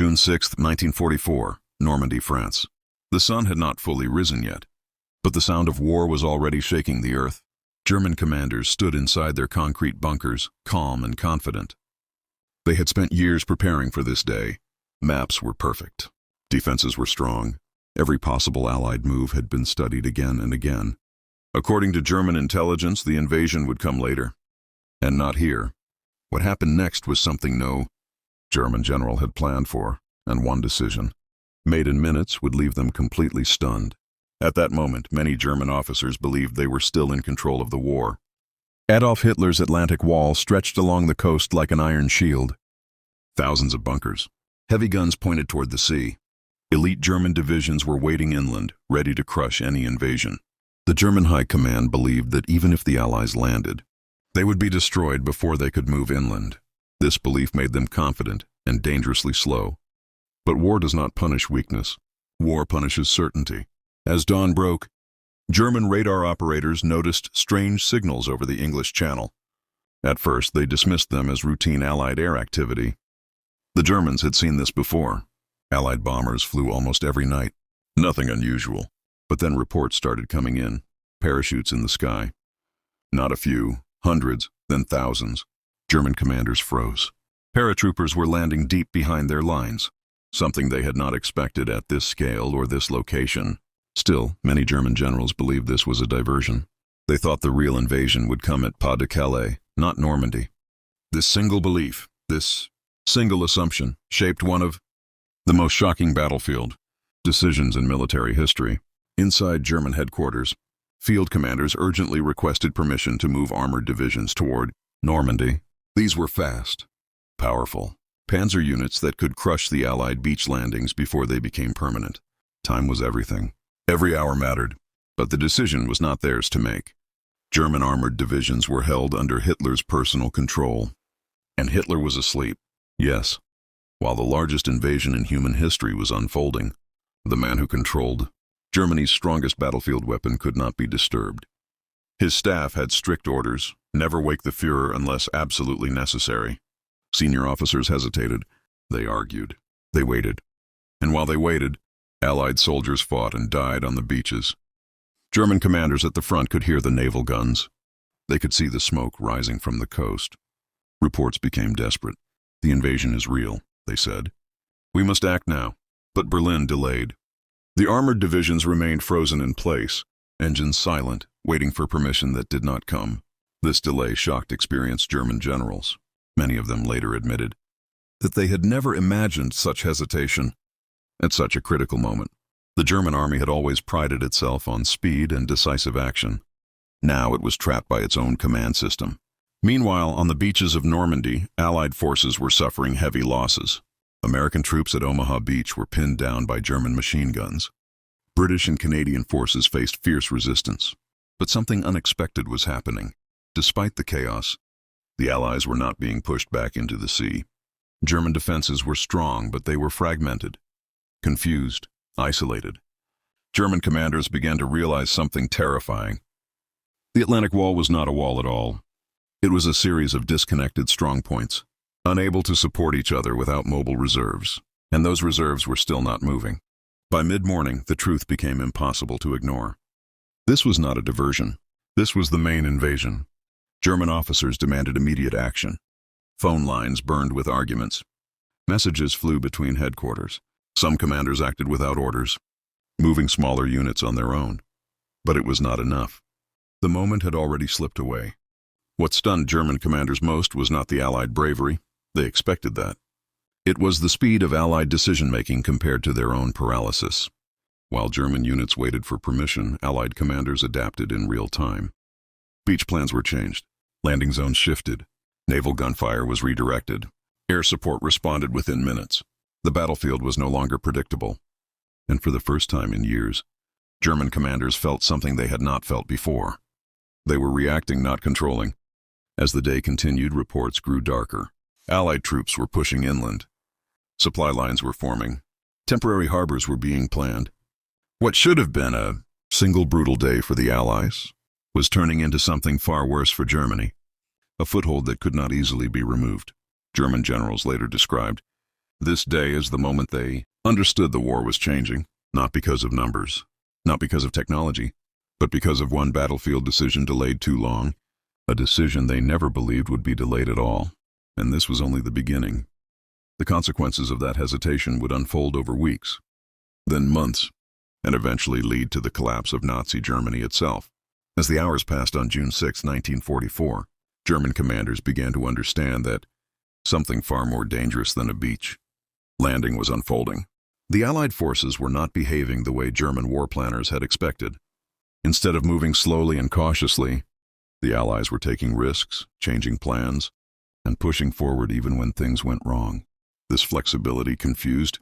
June 6, 1944, Normandy, France. The sun had not fully risen yet, but the sound of war was already shaking the earth. German commanders stood inside their concrete bunkers, calm and confident. They had spent years preparing for this day. Maps were perfect. Defenses were strong. Every possible Allied move had been studied again and again. According to German intelligence, the invasion would come later. And not here. What happened next was something no German general had planned for, and one decision, made in minutes, would leave them completely stunned. At that moment, many German officers believed they were still in control of the war. Adolf Hitler's Atlantic Wall stretched along the coast like an iron shield. Thousands of bunkers. Heavy guns pointed toward the sea. Elite German divisions were waiting inland, ready to crush any invasion. The German High Command believed that even if the Allies landed, they would be destroyed before they could move inland. This belief made them confident and dangerously slow. But war does not punish weakness. War punishes certainty. As dawn broke, German radar operators noticed strange signals over the English Channel. At first, they dismissed them as routine Allied air activity. The Germans had seen this before. Allied bombers flew almost every night. Nothing unusual. But then reports started coming in. Parachutes in the sky. Not a few, hundreds, then thousands. German commanders froze. Paratroopers were landing deep behind their lines, something they had not expected at this scale or this location. Still, many German generals believed this was a diversion. They thought the real invasion would come at Pas de Calais, not Normandy. This single belief, this single assumption, shaped one of the most shocking battlefield decisions in military history. Inside German headquarters, field commanders urgently requested permission to move armored divisions toward Normandy. These were fast, powerful panzer units that could crush the Allied beach landings before they became permanent. Time was everything. Every hour mattered, but the decision was not theirs to make. German armored divisions were held under Hitler's personal control. And Hitler was asleep. Yes, while the largest invasion in human history was unfolding, the man who controlled Germany's strongest battlefield weapon could not be disturbed. His staff had strict orders: never wake the Führer unless absolutely necessary. Senior officers hesitated. They argued. They waited. And while they waited, Allied soldiers fought and died on the beaches. German commanders at the front could hear the naval guns. They could see the smoke rising from the coast. Reports became desperate. The invasion is real, they said. We must act now. But Berlin delayed. The armored divisions remained frozen in place, engines silent, waiting for permission that did not come. This delay shocked experienced German generals. Many of them later admitted that they had never imagined such hesitation at such a critical moment. The German army had always prided itself on speed and decisive action. Now it was trapped by its own command system. Meanwhile, on the beaches of Normandy, Allied forces were suffering heavy losses. American troops at Omaha Beach were pinned down by German machine guns. British and Canadian forces faced fierce resistance. But something unexpected was happening. Despite the chaos, the Allies were not being pushed back into the sea. German defenses were strong, but they were fragmented, confused, isolated. German commanders began to realize something terrifying. The Atlantic Wall was not a wall at all. It was a series of disconnected strongpoints, unable to support each other without mobile reserves, and those reserves were still not moving. By mid-morning, the truth became impossible to ignore. This was not a diversion. This was the main invasion. German officers demanded immediate action. Phone lines burned with arguments. Messages flew between headquarters. Some commanders acted without orders, moving smaller units on their own. But it was not enough. The moment had already slipped away. What stunned German commanders most was not the Allied bravery. They expected that. It was the speed of Allied decision-making compared to their own paralysis. While German units waited for permission, Allied commanders adapted in real time. Beach plans were changed. Landing zones shifted. Naval gunfire was redirected. Air support responded within minutes. The battlefield was no longer predictable. And for the first time in years, German commanders felt something they had not felt before. They were reacting, not controlling. As the day continued, reports grew darker. Allied troops were pushing inland. Supply lines were forming. Temporary harbors were being planned. What should have been a single brutal day for the Allies was turning into something far worse for Germany, a foothold that could not easily be removed. German generals later described This day is the moment they understood the war was changing, not because of numbers, not because of technology, but because of one battlefield decision delayed too long, a decision they never believed would be delayed at all. And this was only the beginning. The consequences of that hesitation would unfold over weeks, then months, and eventually lead to the collapse of Nazi Germany itself. As the hours passed on June 6, 1944, German commanders began to understand that something far more dangerous than a beach landing was unfolding. The Allied forces were not behaving the way German war planners had expected. Instead of moving slowly and cautiously, the Allies were taking risks, changing plans, and pushing forward even when things went wrong. This flexibility confused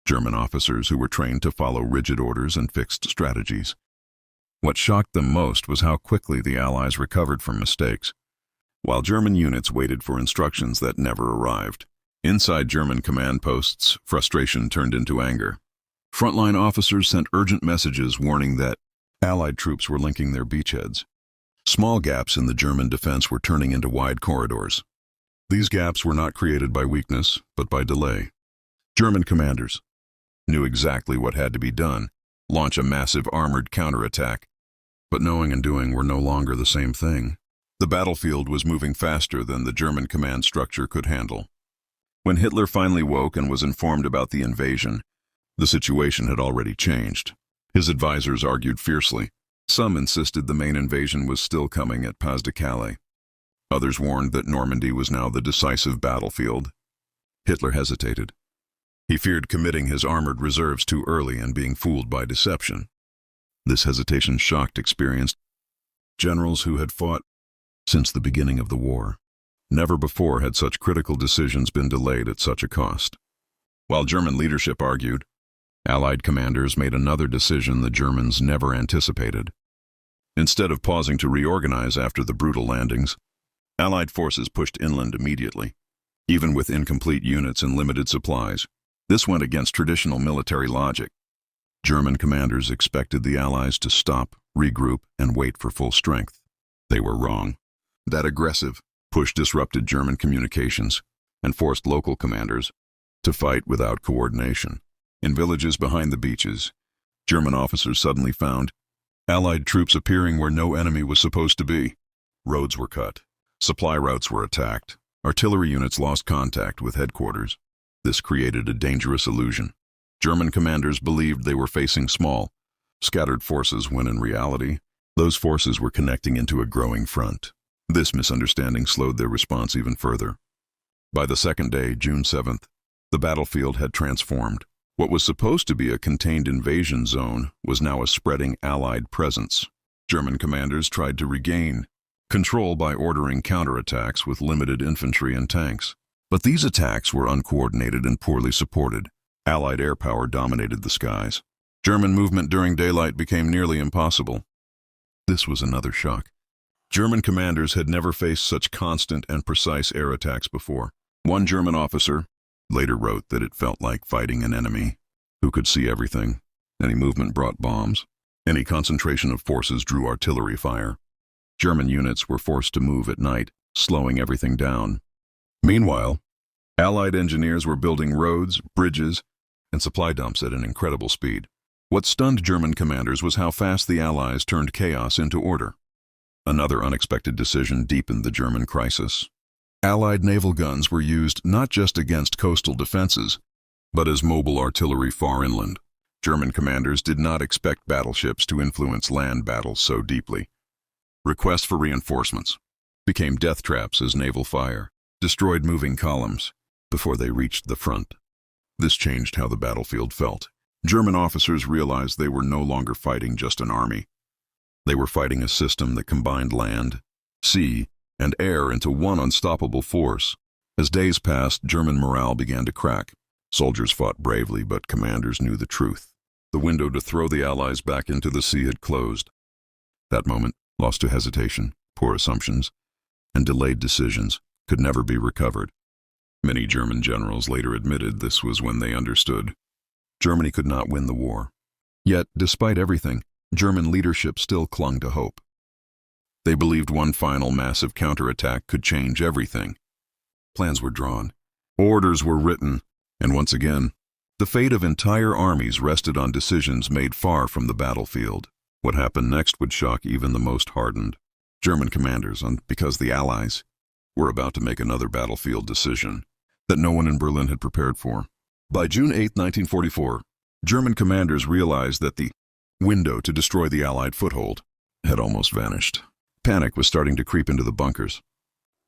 German officers who were trained to follow rigid orders and fixed strategies. What shocked them most was how quickly the Allies recovered from mistakes. While German units waited for instructions that never arrived, inside German command posts, frustration turned into anger. Frontline officers sent urgent messages warning that Allied troops were linking their beachheads. Small gaps in the German defense were turning into wide corridors. These gaps were not created by weakness, but by delay. German commanders knew exactly what had to be done: launch a massive armored counterattack. But knowing and doing were no longer the same thing. The battlefield was moving faster than the German command structure could handle. When Hitler finally woke and was informed about the invasion, the situation had already changed. His advisors argued fiercely. Some insisted the main invasion was still coming at Pas de Calais. Others warned that Normandy was now the decisive battlefield. Hitler hesitated. He feared committing his armored reserves too early and being fooled by deception. This hesitation shocked experienced generals who had fought since the beginning of the war. Never before had such critical decisions been delayed at such a cost. While German leadership argued, Allied commanders made another decision the Germans never anticipated. Instead of pausing to reorganize after the brutal landings, Allied forces pushed inland immediately, even with incomplete units and limited supplies. This went against traditional military logic. German commanders expected the Allies to stop, regroup, and wait for full strength. They were wrong. That aggressive push disrupted German communications and forced local commanders to fight without coordination. In villages behind the beaches, German officers suddenly found Allied troops appearing where no enemy was supposed to be. Roads were cut. Supply routes were attacked. Artillery units lost contact with headquarters. This created a dangerous illusion. German commanders believed they were facing small, scattered forces when in reality, those forces were connecting into a growing front. This misunderstanding slowed their response even further. By the second day, June 7th, the battlefield had transformed. What was supposed to be a contained invasion zone was now a spreading Allied presence. German commanders tried to regain control by ordering counterattacks with limited infantry and tanks. But these attacks were uncoordinated and poorly supported. Allied air power dominated the skies. German movement during daylight became nearly impossible. This was another shock. German commanders had never faced such constant and precise air attacks before. One German officer later wrote that it felt like fighting an enemy who could see everything. Any movement brought bombs. Any concentration of forces drew artillery fire. German units were forced to move at night, slowing everything down. Meanwhile, Allied engineers were building roads, bridges, and supply dumps at an incredible speed. What stunned German commanders was how fast the Allies turned chaos into order. Another unexpected decision deepened the German crisis. Allied naval guns were used not just against coastal defenses, but as mobile artillery far inland. German commanders did not expect battleships to influence land battles so deeply. Requests for reinforcements became death traps as naval fire destroyed moving columns before they reached the front. This changed how the battlefield felt. German officers realized they were no longer fighting just an army. They were fighting a system that combined land, sea, and air into one unstoppable force. As days passed, German morale began to crack. Soldiers fought bravely, but commanders knew the truth. The window to throw the Allies back into the sea had closed. That moment, lost to hesitation, poor assumptions, and delayed decisions, could never be recovered. Many German generals later admitted this was when they understood Germany could not win the war. Yet, despite everything, German leadership still clung to hope. They believed one final massive counterattack could change everything. Plans were drawn. Orders were written. And once again, the fate of entire armies rested on decisions made far from the battlefield. What happened next would shock even the most hardened German commanders, because the Allies were about to make another battlefield decision that no one in Berlin had prepared for. By June 8, 1944, German commanders realized that the window to destroy the Allied foothold had almost vanished. Panic was starting to creep into the bunkers.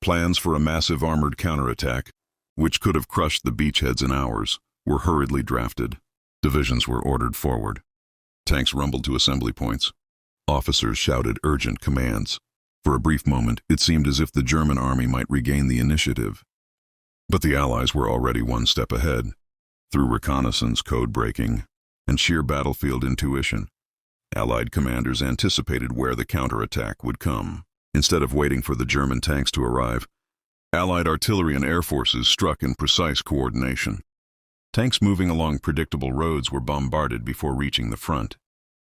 Plans for a massive armored counterattack, which could have crushed the beachheads in hours, were hurriedly drafted. Divisions were ordered forward. Tanks rumbled to assembly points. Officers shouted urgent commands. For a brief moment, it seemed as if the German army might regain the initiative. But the Allies were already one step ahead. Through reconnaissance, code-breaking, and sheer battlefield intuition, Allied commanders anticipated where the counterattack would come. Instead of waiting for the German tanks to arrive, Allied artillery and air forces struck in precise coordination. Tanks moving along predictable roads were bombarded before reaching the front.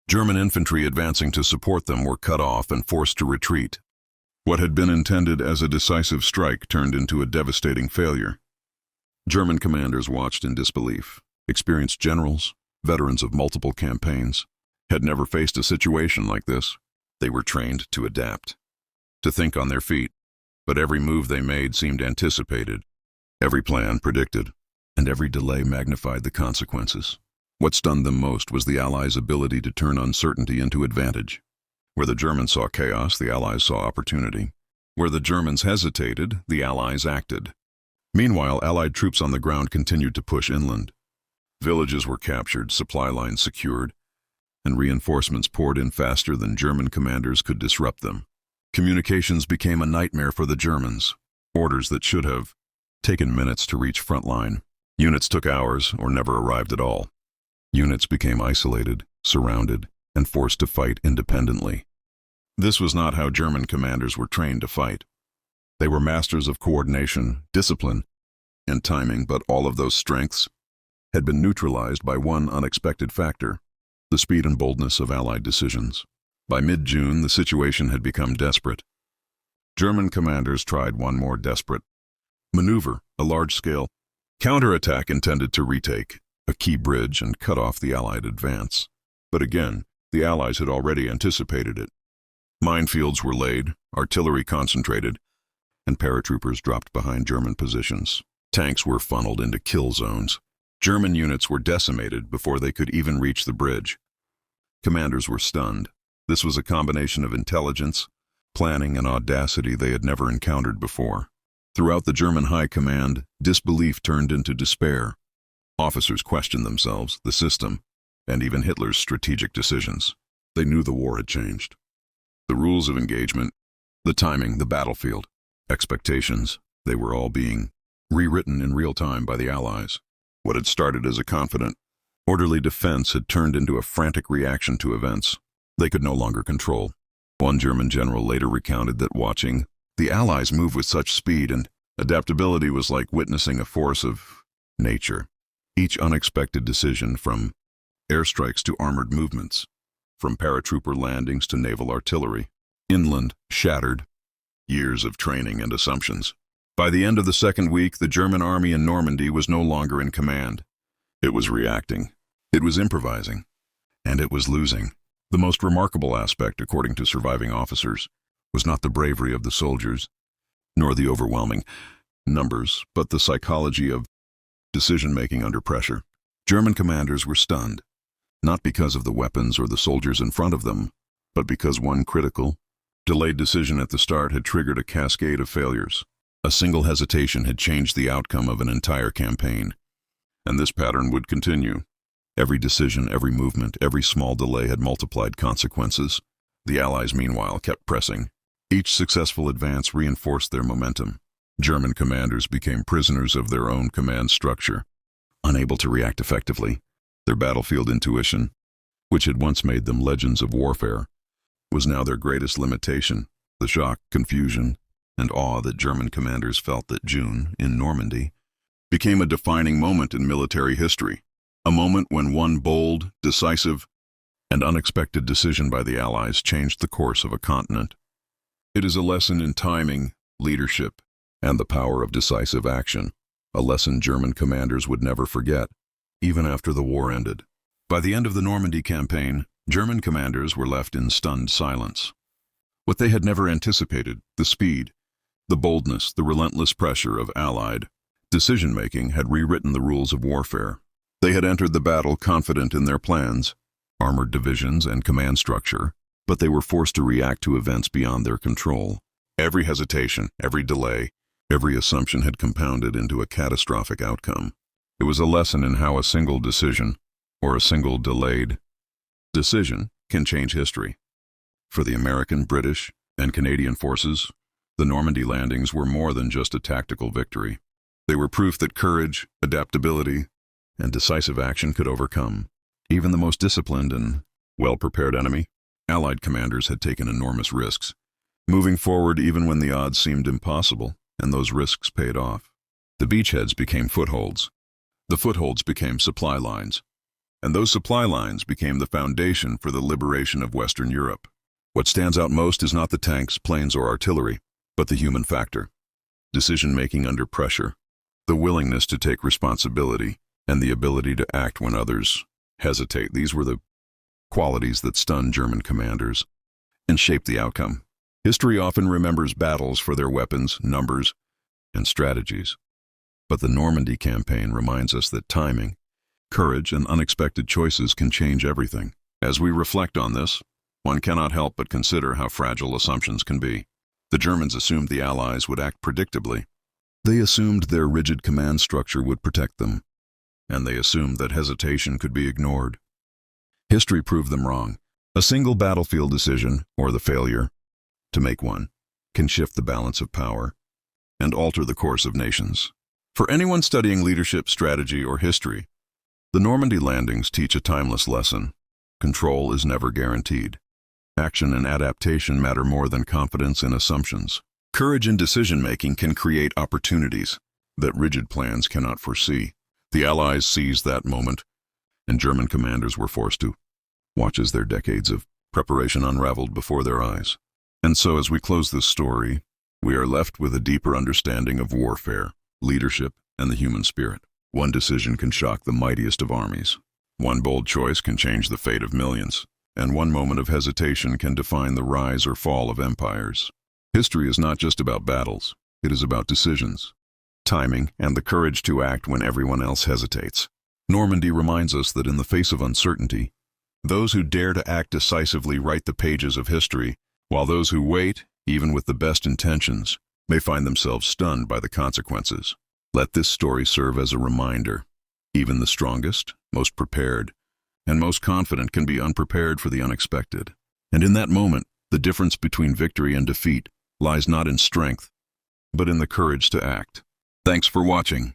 German infantry advancing to support them were cut off and forced to retreat. What had been intended as a decisive strike turned into a devastating failure. German commanders watched in disbelief. Experienced generals, veterans of multiple campaigns, had never faced a situation like this. They were trained to adapt, to think on their feet, but every move they made seemed anticipated, every plan predicted, and every delay magnified the consequences. What stunned them most was the Allies' ability to turn uncertainty into advantage. Where the Germans saw chaos, the Allies saw opportunity. Where the Germans hesitated, the Allies acted. Meanwhile, Allied troops on the ground continued to push inland. Villages were captured, supply lines secured, and reinforcements poured in faster than German commanders could disrupt them. Communications became a nightmare for the Germans. Orders that should have taken minutes to reach front line. Units took hours or never arrived at all. Units became isolated, surrounded, and forced to fight independently. This was not how German commanders were trained to fight. They were masters of coordination, discipline, and timing, but all of those strengths had been neutralized by one unexpected factor: the speed and boldness of Allied decisions. By mid-June, the situation had become desperate. German commanders tried one more desperate maneuver, a large-scale counterattack intended to retake a key bridge and cut off the Allied advance. But again, the Allies had already anticipated it. Minefields were laid, artillery concentrated, and paratroopers dropped behind German positions. Tanks were funneled into kill zones. German units were decimated before they could even reach the bridge. Commanders were stunned. This was a combination of intelligence, planning, and audacity they had never encountered before. Throughout the German high command, disbelief turned into despair. Officers questioned themselves, the system, and even Hitler's strategic decisions. They knew the war had changed. The rules of engagement, the timing, the battlefield, expectations, they were all being rewritten in real time by the Allies. What had started as a confident, orderly defense had turned into a frantic reaction to events they could no longer control. One German general later recounted that watching the Allies move with such speed and adaptability was like witnessing a force of nature. Each unexpected decision, from airstrikes to armored movements, from paratrooper landings to naval artillery, inland, shattered years of training and assumptions. By the end of the second week, the German army in Normandy was no longer in command. It was reacting, it was improvising, and it was losing. The most remarkable aspect, according to surviving officers, was not the bravery of the soldiers, nor the overwhelming numbers, but the psychology of decision-making under pressure. German commanders were stunned, not because of the weapons or the soldiers in front of them, but because one critical, delayed decision at the start had triggered a cascade of failures. A single hesitation had changed the outcome of an entire campaign, and this pattern would continue. Every decision, every movement, every small delay had multiplied consequences. The Allies, meanwhile, kept pressing. Each successful advance reinforced their momentum. German commanders became prisoners of their own command structure, unable to react effectively. Their battlefield intuition, which had once made them legends of warfare, was now their greatest limitation. The shock, confusion, and awe that German commanders felt that June, in Normandy, became a defining moment in military history. A moment when one bold, decisive, and unexpected decision by the Allies changed the course of a continent. It is a lesson in timing, leadership, and the power of decisive action. a lesson German commanders would never forget, even after the war ended. By the end of the Normandy campaign, German commanders were left in stunned silence. What they had never anticipated, the speed, the boldness, the relentless pressure of Allied decision-making had rewritten the rules of warfare. They had entered the battle confident in their plans, armored divisions and command structure, but they were forced to react to events beyond their control. Every hesitation, every delay, every assumption had compounded into a catastrophic outcome. It was a lesson in how a single decision, or a single delayed decision, can change history. For the American, British, and Canadian forces, the Normandy landings were more than just a tactical victory. They were proof that courage, adaptability, and decisive action could overcome even the most disciplined and well-prepared enemy. Allied commanders had taken enormous risks, moving forward even when the odds seemed impossible, and those risks paid off. The beachheads became footholds. The footholds became supply lines. And those supply lines became the foundation for the liberation of Western Europe. What stands out most is not the tanks, planes, or artillery, but the human factor. Decision-making under pressure, the willingness to take responsibility, and the ability to act when others hesitate. These were the qualities that stunned German commanders and shaped the outcome. History often remembers battles for their weapons, numbers, and strategies. But the Normandy campaign reminds us that timing, courage, and unexpected choices can change everything. As we reflect on this, one cannot help but consider how fragile assumptions can be. The Germans assumed the Allies would act predictably. They assumed their rigid command structure would protect them, and they assumed that hesitation could be ignored. History proved them wrong. A single battlefield decision, or the failure to make one, can shift the balance of power and alter the course of nations. For anyone studying leadership, strategy, or history, the Normandy landings teach a timeless lesson. Control is never guaranteed. Action and adaptation matter more than confidence in assumptions. Courage in decision-making can create opportunities that rigid plans cannot foresee. The Allies seized that moment, and German commanders were forced to watch as their decades of preparation unraveled before their eyes. And so as we close this story, we are left with a deeper understanding of warfare, leadership, and the human spirit. One decision can shock the mightiest of armies. One bold choice can change the fate of millions, and one moment of hesitation can define the rise or fall of empires. History is not just about battles, it is about decisions, timing, and the courage to act when everyone else hesitates. Normandy reminds us that in the face of uncertainty, those who dare to act decisively write the pages of history, while those who wait, even with the best intentions, may find themselves stunned by the consequences. Let this story serve as a reminder. Even the strongest, most prepared, and most confident can be unprepared for the unexpected. And in that moment, the difference between victory and defeat lies not in strength, but in the courage to act. Thanks for watching.